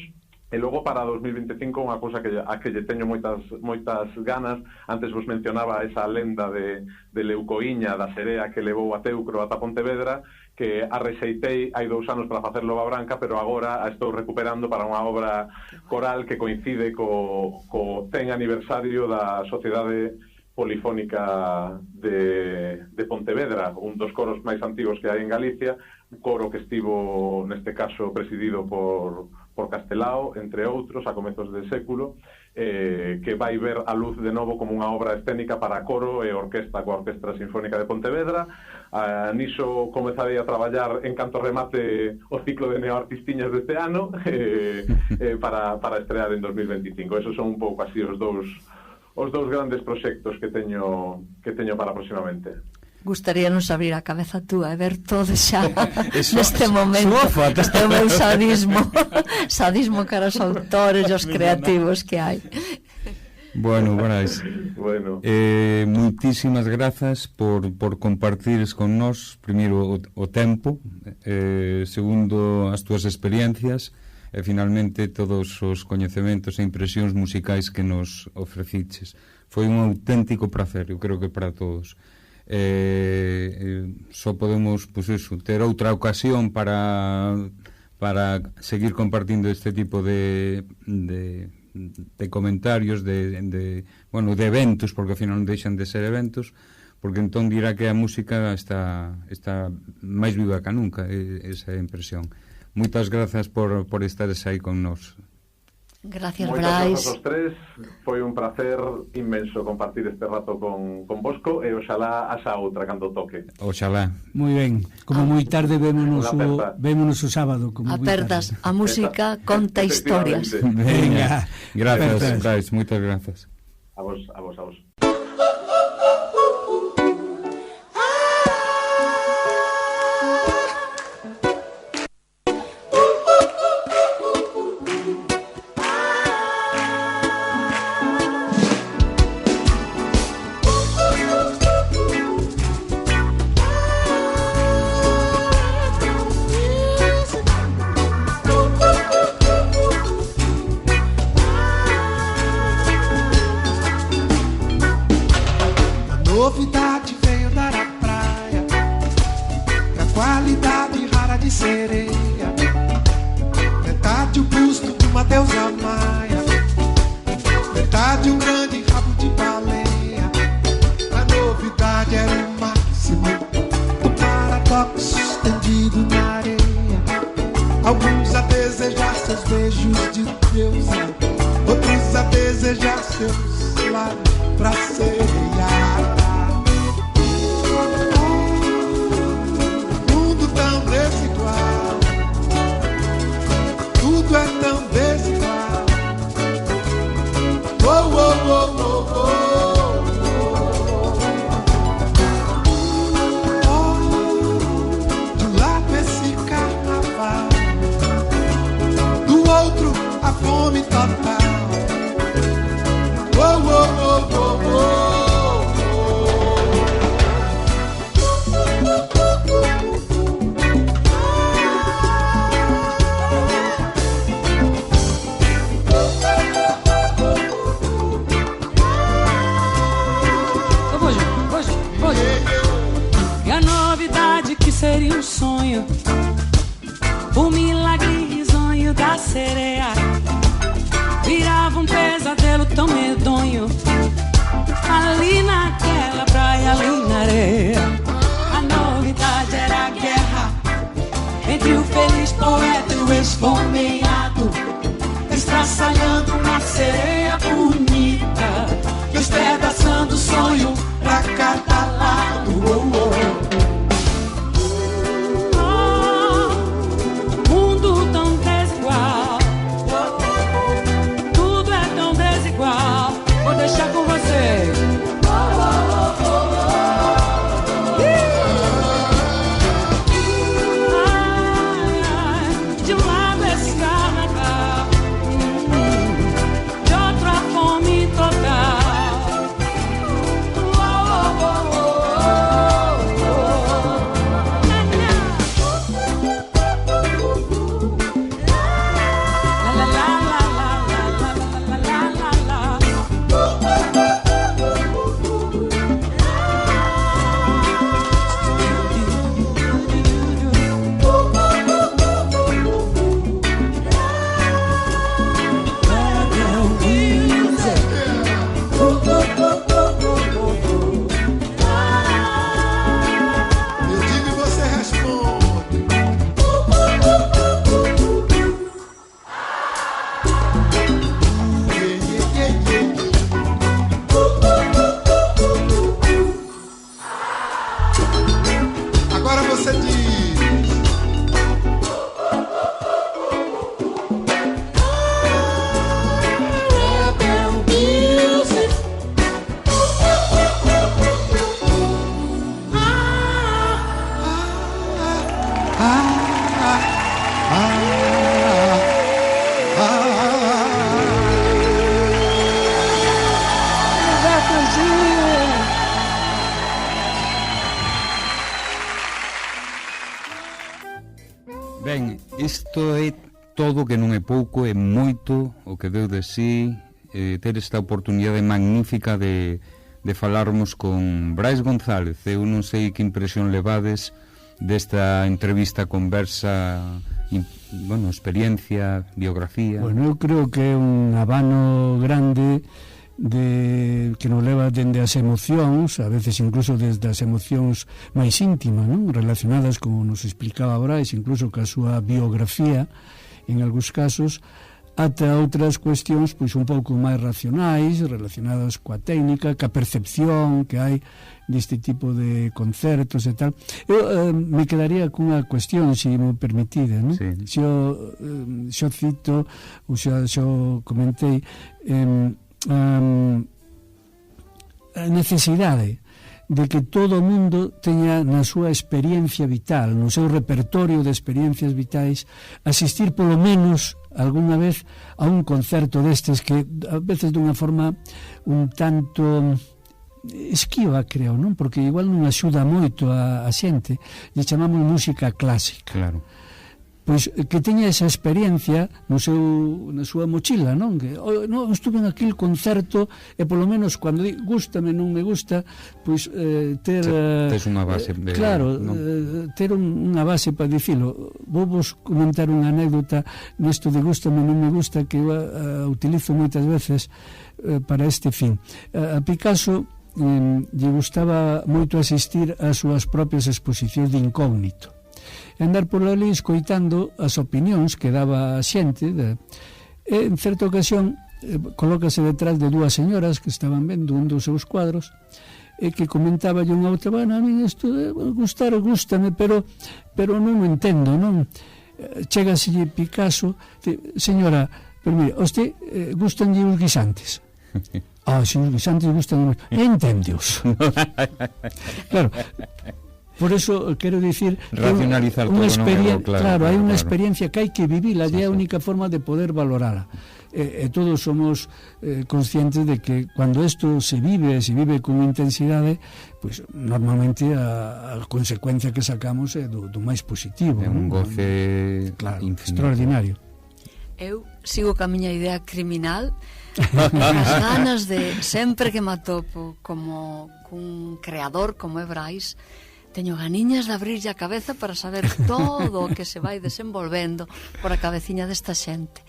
E logo para 2025 unha cousa a que lle teño moitas ganas. Antes vos mencionaba esa lenda de Leucoíña, da serea que levou a Teucro ata Pontevedra, que a rexeitei hai 2 anos para facer Loba Branca, pero agora a estou recuperando para unha obra coral que coincide co 100 aniversario da Sociedade Polifónica de Pontevedra, un dos coros máis antigos que hai en Galicia, un coro que estivo, neste caso, presidido por Castelao, entre outros, a comezos de século, que vai ver a luz de novo como unha obra escénica para coro e orquesta coa Orquestra Sinfónica de Pontevedra. Niso comezarei a traballar en canto remate o ciclo de neoartistiñas deste ano para estrear en 2025. Esos son un pouco así os dous grandes proxectos que teño para próximamente. Gustaríanos abrir a cabeza túa e ver todo xa neste momento. Este é o meu sadismo cara aos autores e aos creativos que hai. Bueno, Brais, moitísimas grazas por compartires con nós, primeiro o tempo, segundo as túas experiencias e finalmente todos os coñecementos e impresións musicais que nos ofreciches. Foi un auténtico placer, eu creo que para todos. Só podemos, pues eso, ter outra ocasión para seguir compartindo este tipo de comentarios de eventos, porque ao final non deixan de ser eventos, porque entón dirá que a música está máis viva que nunca, esa impresión. Moitas grazas por estares aí con nós. Gracias, Brais. Moitas grazas aos tres. Foi un placer inmenso compartir este rato con vosco e oxalá asa outra cando toque. Oxalá. Moi ben. Como moi tarde vémonos o sábado. Apertas, a música conta historias. Venga. Grazas, Brais, moitas grazas. A vos. Novidade veio dar à praia, da qualidade rara de sereia, metade o busto de uma deusa maia, metade um grande rabo de baleia. A novidade era o máximo do paradoxo estendido na areia. Alguns a desejar seus beijos de deusa, outros a desejar seus lábios pra sereiar. Tudo é tão desigual. Oh, oh, oh, oh, oh, oh. Oh, de um lado esse carnaval, do outro a fome total. Oh, oh, oh, oh, oh. Seria um sonho, o milagre risonho da sereia virava um pesadelo tão medonho. Ali naquela praia, ali na areia, a novidade era a guerra entre o feliz poeta e o esfomeado, estraçalhando uma sereia bonita, despedaçando o sonho pra cada lado. Oh, oh. De um lado esse carnaval, isto é todo que non é pouco, é moito o que deu de sí ter esta oportunidade magnífica de falarmos con Brais González. Eu non sei que impresión levades desta entrevista, conversa, bueno, experiencia, biografía. Bueno, eu creo que é un abano grande que nos leva dende as emocións, a veces incluso desde as emocións máis íntimas, non? Relacionadas, como nos explicaba Brais, incluso ca súa biografía en algúns casos, ata outras cuestións pois un pouco máis racionais, relacionadas coa técnica, ca percepción que hai deste tipo de concertos e tal. Eu me quedaría cunha cuestión, se me permitide, non? Sí. Xo cito, ou xo comentei, a necesidade de que todo o mundo teña na súa experiencia vital, no seu repertorio de experiencias vitais, asistir polo menos algunha vez a un concerto destes que a veces dunha forma un tanto esquiva, creo, non? Porque igual non axuda moito a xente, lle chamamos música clásica. Claro. Pois que teña esa experiencia na súa mochila, non? Que non estuve en aquel concerto e polo menos cando gústame, non me gusta, pois ter tes unha base de, claro, ter unha base para dicilo. Vou vos comentar unha anécdota nesto de gústame, non me gusta, que eu utilizo moitas veces para este fin. A Picasso lle gustaba moito asistir ás súas propias exposicións de incógnito, andar por ali escoitando as opinións que daba a xente en certa ocasión colócase detrás de dúas señoras que estaban vendo un dos seus cuadros e que comentaba unha outra, bueno, a mí isto gústame, pero non o entendo, non? Chégase Picasso, señora, pero mira, usted gustanlle os guisantes? Se os guisantes gustan, entendeos. Claro. Por eso quero dicir racionalizar todo, non? Claro, hai unha experiencia que hai que vivila, é a única forma de poder valorala. E todos somos conscientes de que cando isto se vive con intensidade, pois normalmente a consecuencia que sacamos é do máis positivo. É un goce, claro, extraordinario. Eu sigo ca miña idea criminal, as ganas de sempre que me atopo como cun creador como é Brais, teño ganiñas de abrirlle a cabeza para saber todo o que se vai desenvolvendo por a cabeciña desta xente.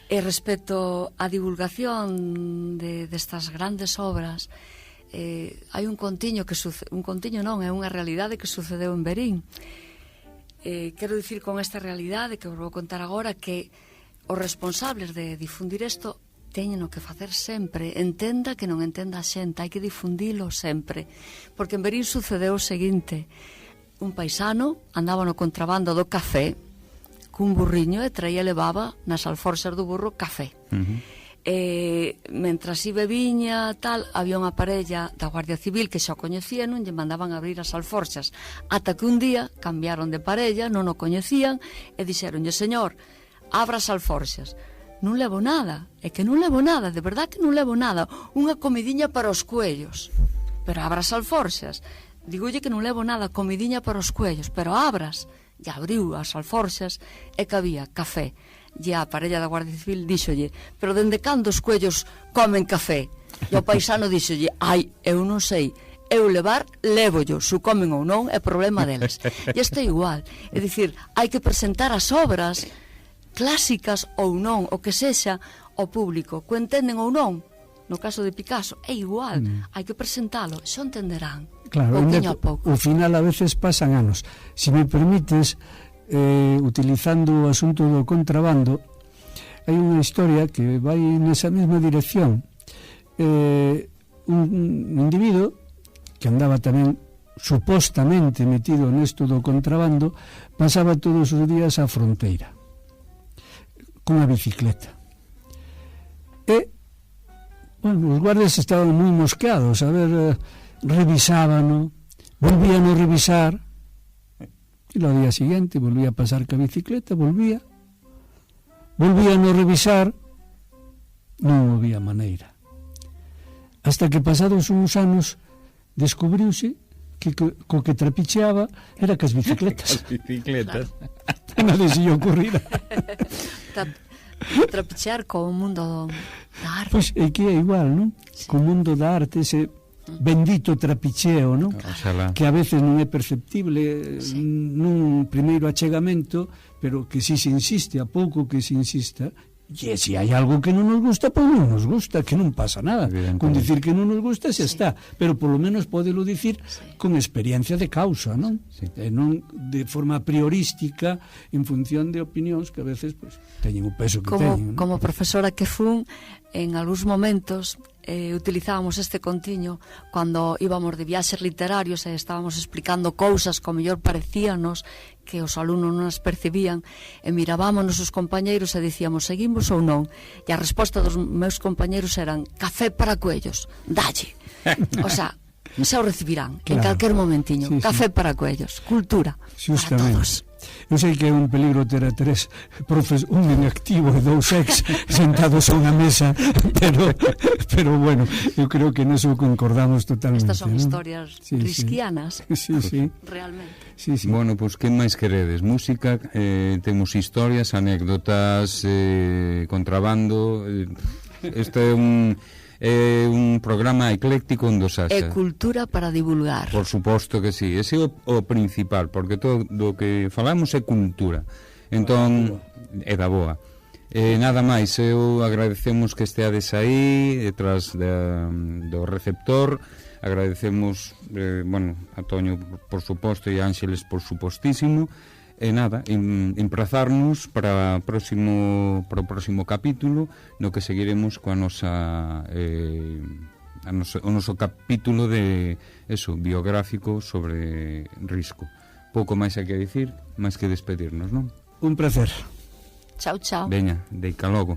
E respecto á divulgación destas grandes obras, hai un contiño que un contiño non, é unha realidade que sucedeu en Verín. Quero dicir con esta realidade que vos vou contar agora que os responsables de difundir isto teñen o que facer sempre, entenda que non entenda a xente, hai que difundilo sempre, porque en Verín sucedeu o seguinte: un paisano andaba no contrabando do café cun burriño e traía e levaba nas alforxas do burro café. Mentras iba viña tal, había unha parella da Guardia Civil que xa o coñecían, non lle mandaban abrir as alforxas, ata que un día cambiaron de parella, non o coñecían e dixeronlle: señor, abra as alforxas. Non levo nada, é que non levo nada, de verdad que non levo nada, unha comidiña para os cuellos, pero abras alforxas. Digolle que non levo nada, comidiña para os cuellos, pero abras. E abriu as alforxas e que había café. E a parella da Guardia Civil díxolle: pero dende cando os cuellos comen café? E o paisano díxolle: ai, eu non sei, eu levollo, se comen ou non é problema deles. E isto é igual, é dicir, hai que presentar as obras clásicas ou non, o que sexa, ao público, que entenden ou non. No caso de Picasso é igual, hai que presentalo, xa entenderán. Claro, o final a veces pasan anos. Se me permites, utilizando o asunto do contrabando, hai unha historia que vai nesa mesma dirección. Un individuo que andaba tamén supostamente metido nesto do contrabando pasaba todos os días á fronteira cunha bicicleta e, bueno, os guardias estaban moi mosqueados, a ver, revisábano, volvían a revisar e o día seguinte volvía a pasar ca bicicleta, volvían a revisar, non había maneira, hasta que pasados uns anos descubriuse que co que trapicheaba era cas bicicletas. As bicicletas. nadie se lle ocurrirá. Trapichear co mundo da arte. Pois é que é igual, non? Sí. Co mundo da arte, ese bendito trapicheo, non? Oxalá. Que a veces non é perceptible nun primeiro achegamento, pero que si se insiste, a pouco que se insista, e se hai algo que non nos gusta, pois non nos gusta, que non pasa nada. Con dicir que non nos gusta xa está, pero polo menos podelo dicir con experiencia de causa, non? E non de forma priorística en función de opinións que a veces pues, teñen o peso que teñen, non? Como profesora que fun, en algúns momentos utilizábamos este contiño cando íbamos de viaxes literarios e estábamos explicando cousas que ao mellor parecíanos que os alumnos non as percibían, e mirábamos os compañeiros e dicíamos seguimos ou non, e a resposta dos meus compañeiros eran café para coellos, dalle. O sea, xa o recibirán en calquer momentiño. Café para coellos, cultura para todos. Eu sei que é un peligro ter a tres profes, un en activo e dous ex sentados a unha mesa, pero bueno, eu creo que neso concordamos totalmente. Estas son historias risquianas. Sí. Realmente. Sí. Bueno, pois que máis queredes? Música, temos historias, anécdotas, contrabando. Este é un programa ecléctico onde os haxa. É cultura para divulgar. Por suposto que sí, ese é o principal, porque todo o que falamos é cultura. Entón, é da boa. Nada máis, eu agradecemos que esteades aí detrás do receptor. Agradecemos, a Toño, por suposto, e a Ángeles, por supostísimo. E nada, emprazarnos para o próximo capítulo, no que seguiremos coa nosa o noso capítulo de eso, biográfico sobre Risco. Pouco máis hai que dicir, máis que despedirnos, non? Un placer. Chao. Veña, deica logo.